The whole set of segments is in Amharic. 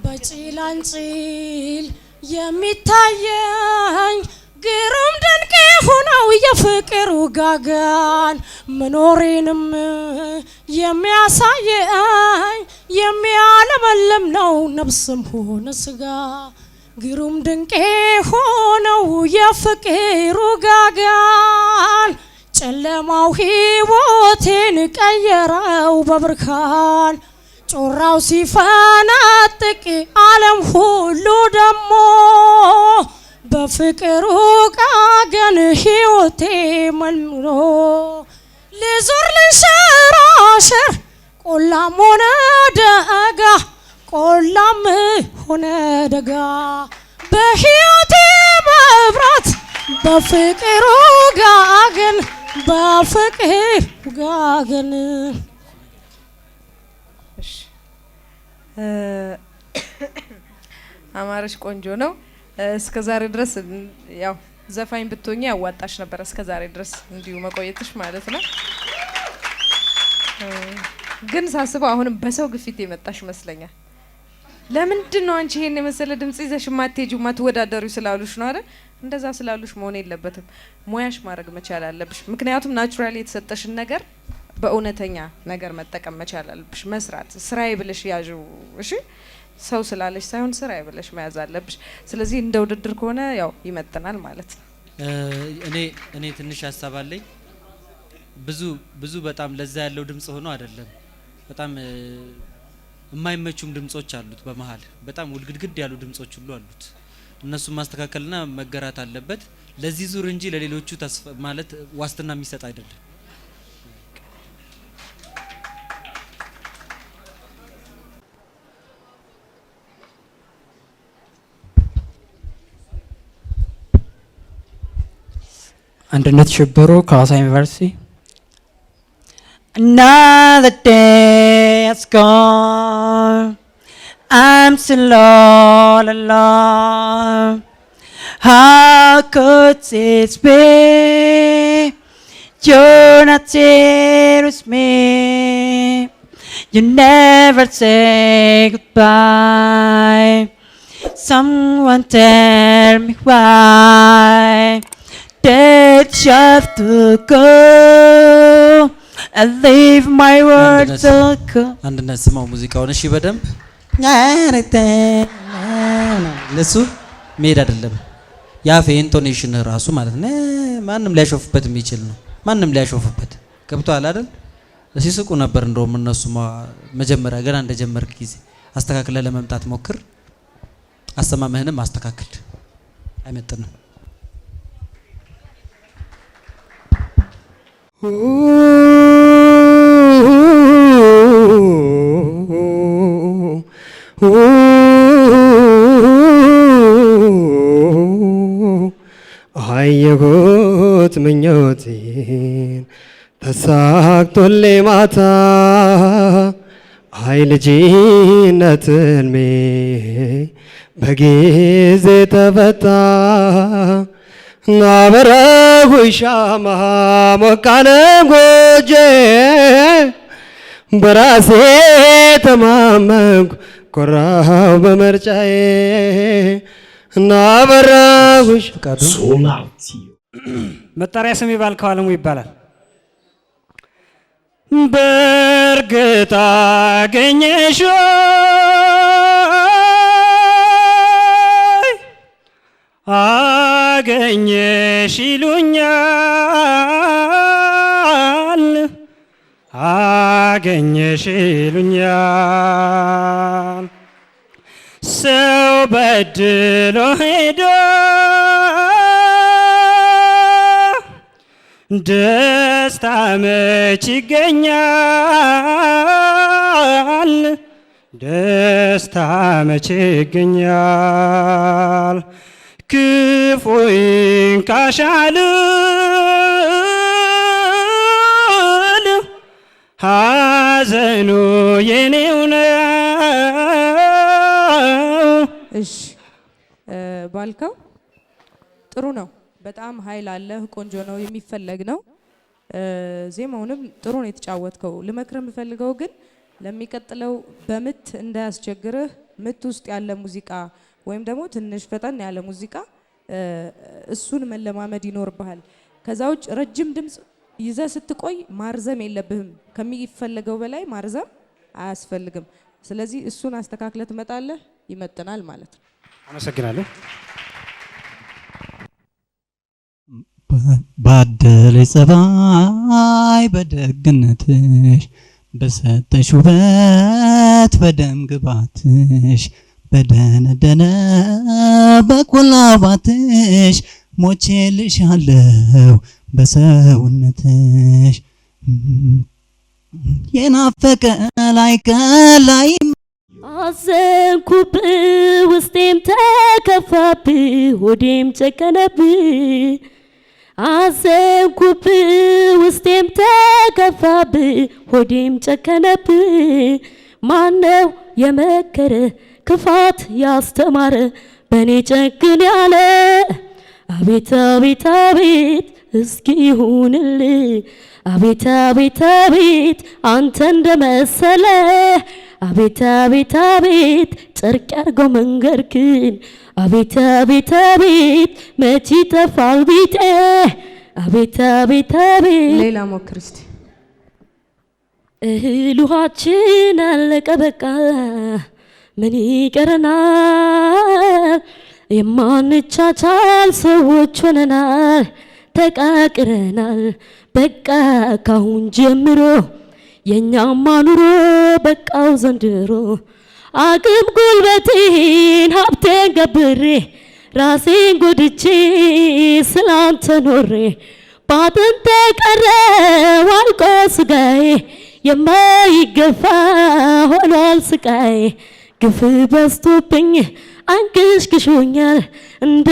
በጭላንጭል የሚታየኝ ግሩም ድንቅ ሆነው የፍቅር ውጋጋን መኖሬንም የሚያሳየኝ የሚያለመልም ነው ነፍስም ሆነ ስጋ ግሩም ድንቅ ሆነው የፍቅር ውጋጋን ጨለማው ሕይወቴን ቀየረው በብርሃን ጮራው ሲፈነጥቅ ዓለም ሁሉ ደሞ በፍቅሩ ቃገን ሕይወቴ መልምሎ ልዞር ልንሸራሸር ቆላም ሆነ ደጋ ቆላም ሆነ ደጋ በሕይወቴ መብራት በፍቅሩ ጋገን በፍቅሩ ጋገን አማረሽ ቆንጆ ነው። እስከ ዛሬ ድረስ ያው ዘፋኝ ብትሆኚ ያዋጣሽ ነበር። እስከ ዛሬ ድረስ እንዲሁ መቆየትሽ ማለት ነው። ግን ሳስበው አሁንም በሰው ግፊት የመጣሽ ይመስለኛል። ለምንድን ነው አንቺ ይሄን የመሰለ ድምጽ ይዘሽ ማትሄጂው ማትወዳደሪው ስላሉሽ ነው አይደል? እንደዛ ስላሉሽ መሆን የለበትም። ሙያሽ ማድረግ መቻል አለብሽ። ምክንያቱም ናቹራሊ የተሰጠሽን ነገር በእውነተኛ ነገር መጠቀም መቻል አለብሽ። መስራት ስራዬ ብለሽ ያዥው። እሺ ሰው ስላለሽ ሳይሆን ስራዬ ብለሽ መያዝ አለብሽ። ስለዚህ እንደ ውድድር ከሆነ ያው ይመጥናል ማለት ነው። እኔ ትንሽ ሀሳብ አለኝ። ብዙ በጣም ለዛ ያለው ድምጽ ሆኖ አይደለም። በጣም የማይመቹም ድምጾች አሉት። በመሃል በጣም ውልግድግድ ያሉ ድምጾች ሁሉ አሉት። እነሱን ማስተካከልና መገራት አለበት። ለዚህ ዙር እንጂ ለሌሎቹ ተስፋ ማለት ዋስትና የሚሰጥ አይደለም። አንድነት ሽብሩ ከሐዋሳ ዩኒቨርሲቲ Another day has gone I'm still all alone How could this be You're not here with me You never say goodbye Someone tell me why Did you have to go and leave my world so cold አንድነት ስማው ሙዚቃውን እሺ በደንብ ለሱ መሄድ አይደለም ያፌ ኢንቶኔሽን ራሱ ማለት ነው ማንም ሊያሾፍበት የሚችል ነው ማንም ሊያሾፍበት ገብቷል አይደል ሲስቁ ነበር እንደውም እነሱ መጀመሪያ ገና እንደጀመርክ ጊዜ አስተካክለ ለመምጣት ሞክር አስተማመህንም አስተካክል አይመጥንም አየሁት ምኞቴን ተሳክቶልኝ ማታ አይ ልጅነት ሕልሜ በጊዜ ተፈታ ናበራሁ ሻማ ሞቃለ ጎጄ በራሴ ተማመንኩ ኮራው በመርጫዬ ናበራሁ ፍቃዱ መጣሪያ ስም ይባልከው አለሙ ይባላል በርግጥ አገኘሽው አገኘሽ ይሉኛል አገኘሽ ይሉኛል ሰው በድሎ ሄዶ ደስታ መች ይገኛል ደስታ መች ይገኛል ክፉይን ካሻልል ሐዘኑ የኔው ነው እሺ ባልከው ጥሩ ነው በጣም ኃይል አለ ቆንጆ ነው የሚፈለግ ነው ዜማውንም ጥሩ ነው የተጫወትከው ልመክርህ የምፈልገው ግን ለሚቀጥለው በምት እንዳያስቸግርህ ምት ውስጥ ያለ ሙዚቃ ወይም ደግሞ ትንሽ ፈጠን ያለ ሙዚቃ እሱን መለማመድ ይኖርብሃል። ከዛ ውጭ ረጅም ድምጽ ይዘ ስትቆይ ማርዘም የለብህም። ከሚፈለገው በላይ ማርዘም አያስፈልግም። ስለዚህ እሱን አስተካክለ ትመጣለህ፣ ይመጥናል ማለት ነው። አመሰግናለሁ። ባደለ ጸባይ በደግነትሽ በሰጠሽ ውበት በደም ግባትሽ በደነደነ በቁላባትሽ ሞቼልሻለሁ በሰውነትሽ የናፈቀ ላይ አዘንኩብ ውስጤም ተከፋብ ሆዴም ጨከነብ አዘንኩብ ውስጤም ተከፋብ ሆዴም ጨከነብ ማነው የመከረ ክፋት ያስተማረ በኔ ጨክን ያለ አቤት አቤት አቤት እስኪ ይሁንል አቤት አቤት አቤት አንተ እንደመሰለ አቤት አቤት አቤት ጨርቅ ያርገው መንገርክን አቤት አቤት አቤት መቼ ተፋል ቢጤ አቤት አቤት አቤት ሌላ ሞክር እስቲ። እህል ውሃችን አለቀ በቃ ምን ይቀረናል የማንቻቻል ሰዎች ሆነናል ተቃቅረናል በቃ ካሁን ጀምሮ የኛማ ኑሮ በቃው ዘንድሮ አቅም ጉልበቴን ሀብቴን ገብሬ ራሴን ጎድቼ ስላንተ ኖሬ ባጥንቴ ቀረ ዋልቆ ስጋዬ የማይገፋ ሆኗል ስቃዬ ግፍ በዝቶብኝ አንገሽግሾኛል እንደ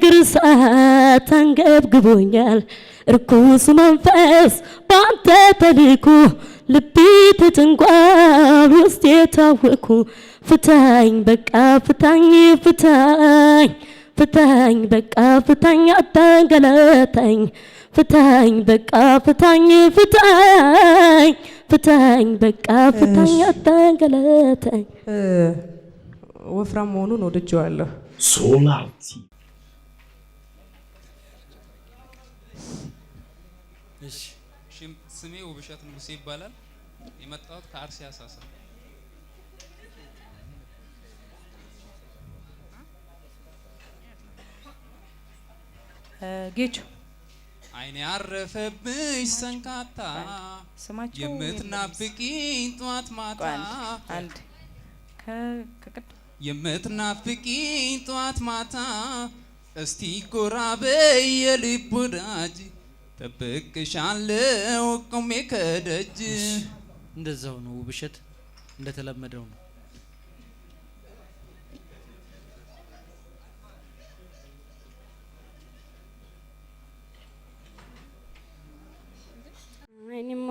ግርሳት አንገብግቦኛል እርኩስ መንፈስ ባንተ ተልኮ ልቤ ተጨንቋል ውስጤ ታወኩ ፍታኝ በቃ ፍታኝ ፍታኝ ፍታኝ በቃ ፍታኝ አታንገላታኝ ፍታኝ በቃ ፍታኝ ፍታኝ ፍታኝ በቃ ፍታኝ አታንገላታኝ። ወፍራም መሆኑን ወድጄዋለሁ። ሶላቲ ስሜ ውብሸት ንጉሴ ይባላል። የመጣሁት ከአርሲ አሳሳ። ጌቹ አይኔ ያረፈብሽ ሰንካታ የምትናፍቂኝ ጧት ማታ አንድ የምትናፍቂኝ ጧት ማታ እስቲ ጎራ በይ የልብ ወዳጅ ጠብቅሻለሁ ቆሜ ከደጅ። እንደዛው ነው ውብሸት እንደተለመደው ነው። አይኔማ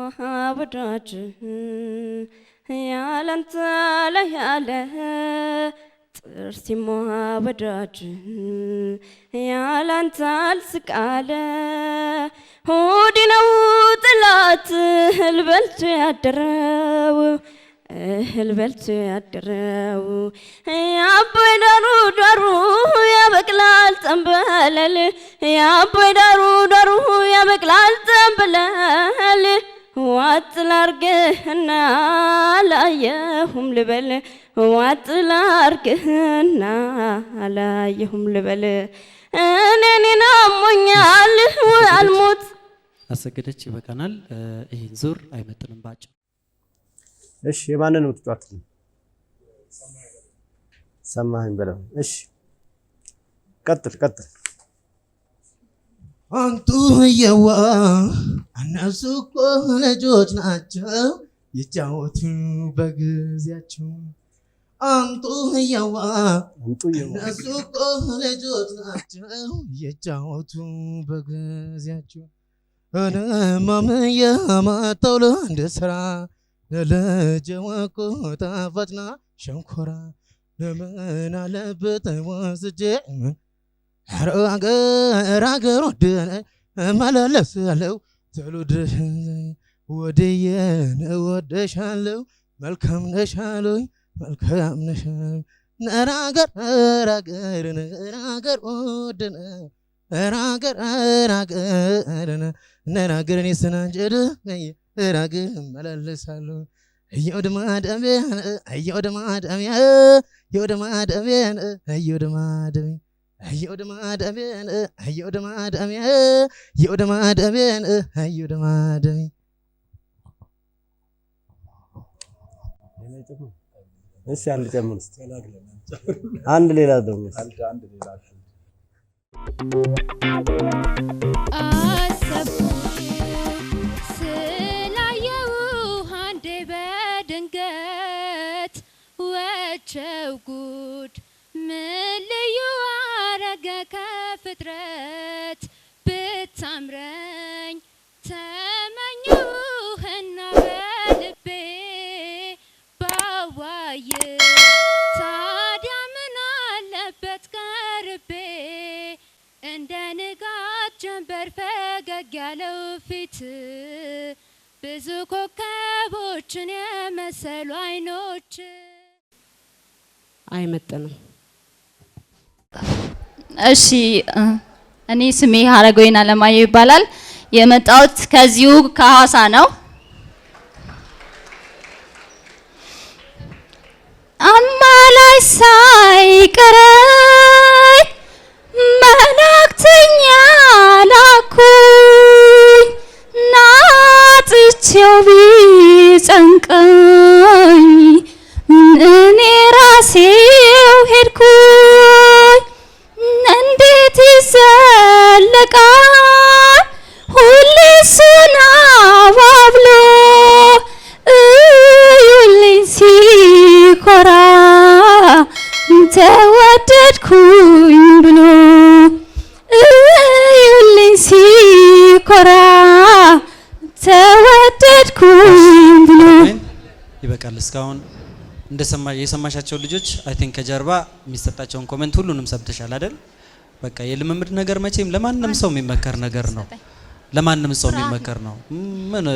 ወዳጅ ያላንተ ላይ ያለ ጥርሴማ ወዳጅ ያላንተ አልስቃለ ሆዴ ነው ጥላት እህል በልቶ ያደረው እህል በልቶ ያደረው የአባይ ዳሩ ዳሩ ያበቅላል ጠንበለል የአባይ ዳሩ ዳሩ ያበቅላል ጠንበለል ዋጥ ላርግህና አላየሁም ልበል ዋጥ ላርግህና አላየሁም ልበል እኔን አሞኛል አልሞት። አሰገደች ይበቃናል። ይሄን ዙር አይመጥንም ባጭ። እሺ የማንን ነው ትጫወት? ሰማኸኝ በለው። እሺ ቀጥል ቀጥል። አንቱ የዋ እነሱ እኮ ልጆች ናቸው ይጫወቱ በጊዜያቸው። አንቱ የዋ እነሱ እኮ ልጆች ናቸው ይጫወቱ በጊዜያቸው። እኔማ የማታው ለአንድ ስራ ለጀወቁ ጣፋጭና ሸንኮራ ለምን አለበት ወስጄ አገር ወደነ መለለሳለሁ ተሉድሽ ወደየን ወደሻለሁ መልካም ነሻለሁ መልካም ነሻለሁ ነራገር ራገር ነራገር ወደነ ራገር ራገር ነራገር ንስናጀደ ራገር መላለሳለሁ እየወደማደም እየወደማደም እየወደማደም እየወደማደም እየወደማደም እየወደማደም እየወደማደም እየወደማደም እሺ አንድ ጨምር እስቲ አንድ ሌላ ደግሞ ስላየው አንዴ በድንገት ወቸው ጉድ ምን ልዩ አረገ ከፍጥረት ብታምረኝ ተመኘሁህና በልቤ ባዋይ ታዲያ ምን አለበት ቀርቤ እንደ ንጋት ጀንበር ፈገግ ያለው ፊት ብዙ ኮከቦችን የመሰሉ አይኖች አይመጥንም። እሺ እኔ ስሜ ሀረገወይን አለማየሁ ይባላል። የመጣሁት ከዚሁ ከሐዋሳ ነው። አማላይ ሳይቀረኝ መላእክተኛ ላኩኝ ናጥቼው ቢጨንቀኝ እኔ ራሴው ሄድኩኝ። እንዴት ይዘለቃል ሁሌ እሱን አባብሎ እዩልኝ ሲኮራ ተወደድኩኝ ብሎ እዩልኝ ሲኮራ ተወደድኩኝ ብሎ። ይበቃል። እስካሁን የሰማሻቸው ልጆች አይ ቲንክ ከጀርባ የሚሰጣቸውን ኮሜንት ሁሉንም ሰብተሻል አይደል? በቃ የልምምድ ነገር መቼም ለማንም ሰው የሚመከር ነገር ነው። ለማንም ሰው የሚመከር ነው። ምን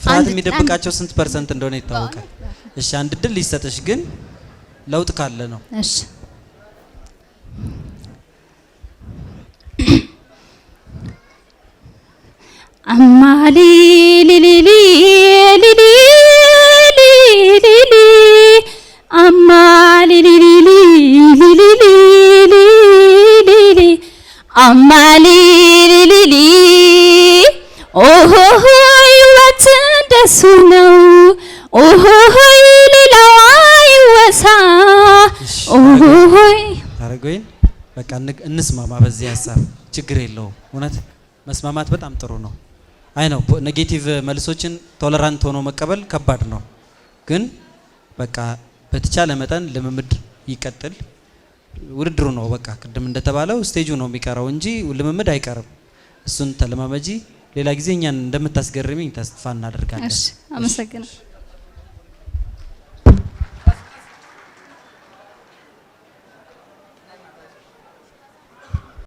ፍርሃት የሚደብቃቸው ስንት ፐርሰንት እንደሆነ ይታወቃል። እሺ አንድ ድል ሊሰጥሽ ግን ለውጥ ካለ ነው። እሺ አማሊ ሊሊሊ ሊሊ ሊሊ አማሊ ሊሊ ሊሊ ሊሊ አማሊ ሊሊ ኦሆ ህይወት እንደሱ ነው። ኦሆ ሌላው አይወሳ። ኦሆ ሀረገወይን በቃ እንስማማ በዚህ ሀሳብ ችግር የለውም። እውነት መስማማት በጣም ጥሩ ነው። አይ ነው ኔጌቲቭ መልሶችን ቶለራንት ሆኖ መቀበል ከባድ ነው። ግን በቃ በተቻለ መጠን ልምምድ ይቀጥል። ውድድሩ ነው በቃ ቅድም እንደተባለው ስቴጁ ነው የሚቀረው እንጂ ልምምድ አይቀርም። እሱን ተለማመጂ። ሌላ ጊዜ እኛን እንደምታስገርሚኝ ተስፋ እናደርጋለን። እሺ አመሰግናለሁ።